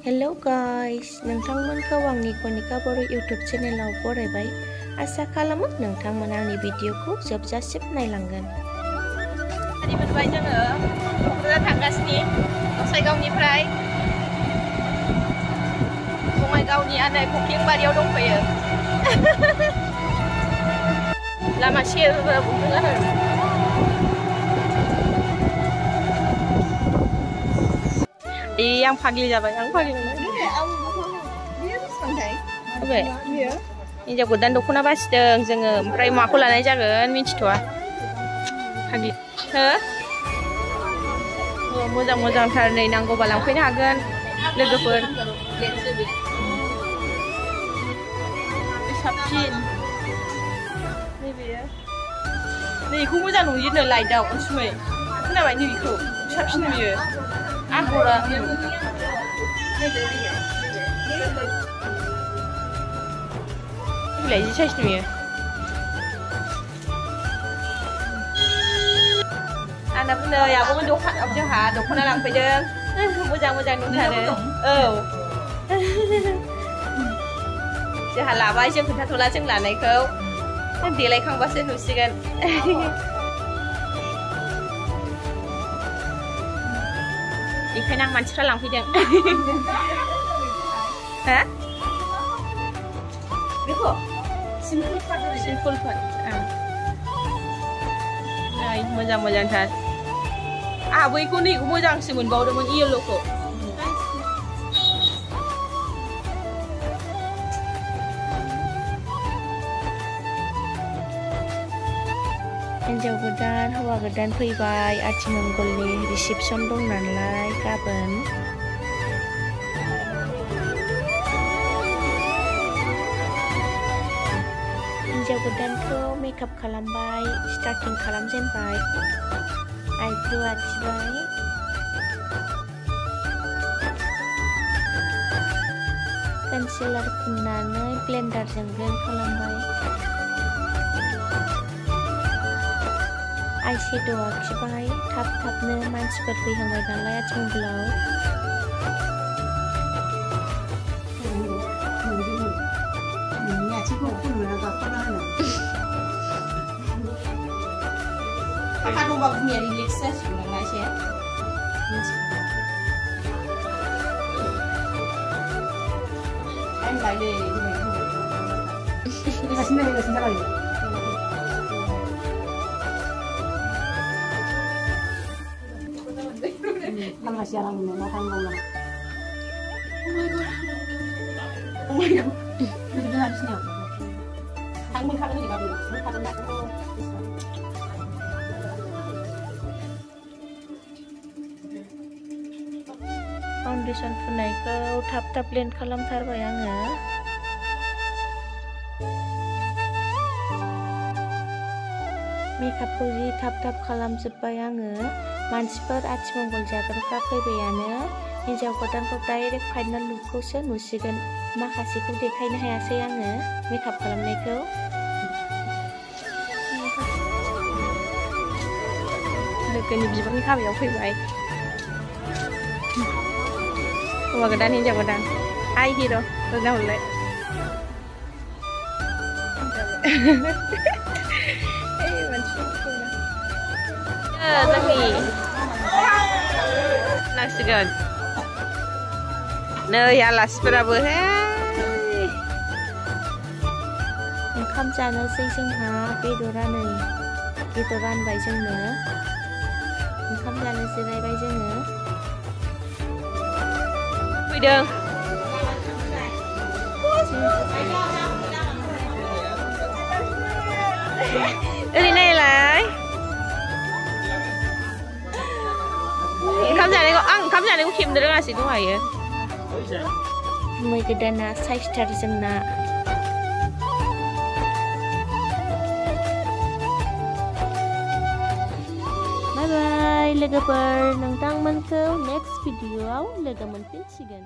Hello guys, नोंथांमोनखौ आंनि कनिका बर' YouTube चेनेलाव बरायबाय। आसा खालामो नोंथांमोना आंनि भिडिअखौ जोबजासिम नायलांगोन। Tadi मोनबाय जोङो क'क्राझार थांगासिनो गसाइगावनिफ्राय बङाइगावनि आनै फख्लिंबारियाव दंफैयो। लामा सेरफोराव बुंदों आरो yang pagi jabai, yang pagi mana? Dia santai. Oke. Ini jago dan dokona basideng, जोङो ओमफ्राय माखौ लानाय जागोन मिथिथ'आ। pagi. हो? मोजां-मोजांथार नै नांगौबा लांफैनो हागोन लोगोफोर। साबसिन। नैबेयो। नैखौ मोजां नुयोनो लाइटआव उसुमै। खोनाबाय नैबेखौ साबसिन नुयो। Agora lagi saya sini ya. Anak pun ya, aku pun dokter aja ha, dokternya langsung aja. Mujang dokter deh. Oh. Jangan lama aja kita tulah jangan lana kau. Nanti lagi kang bahasa nusi kan. Ikan yang mancra lang fideng. Hah? देखो, simple fun. Nah, मोजां थार. बैखौ नैखौ मोजांसो मोनबावदोंमोन येल्ल'खौ. हिन्जाव गोदान हौवा गोदान फैबाय आथिमंगलनि रिसेपसन दं नालाय गाबोन हिन्जाव गोदानखौ मेकआप खालामबाय स्टार्टिं खालामजेनबाय आइब्र' आखिबाय कन्सिलार फुननानै ब्लेन्डारजों ब्लेन्ड खालामबाय आइशेड' आखिबाय थाब-थाबनो मानसिफोर फैहांबाय नालाय आथिमंगलाव Kakak dong bagus nih relax ya sebenarnya guys ya. Enggak deh. Kasih lagi. Kan masih orang ini makan mama. Oh my god. Itu harusnya. Hang mun kata ni kamu. Mun kata nak aku. Foundation फुननायखौ थाब-थाब blend खालामथारबाय आङो मेकआपखौ जि थाब-थाब खालामजोब्बाय आङो मानसिफोर आथिमंगल जाग्राफ्रा फैबायानो हिन्जाव गोदानखौ डाइरेक्ट फाइनाल लुकखौसो नुसिगोन माखासेखौ देखायनो हायासै आङो मेकआप खालामनायखौ लोगोनि बिबारनि हाबायाव फैबाय हौवा गोदान हिन्जाव गोदान हाय हिर' रोजा हरलाय जोंनि नांसिगोन नै आलासिफोराबो ओंखाम जानोसै जोंहा बेदरा नै बेदर रानबाय जोंनो ओंखाम जानो जिरायबाय जोङो फैदों ओरै नायलाय ओंखाम जानायखौ खेबनो रोङासै दहायो मै गोदाना साइसथार जोंना बाय बाय लोगोफोर नोंथांमोनखौ नेक्स्ट भिडिअआव लोगो मोनफिनसिगोन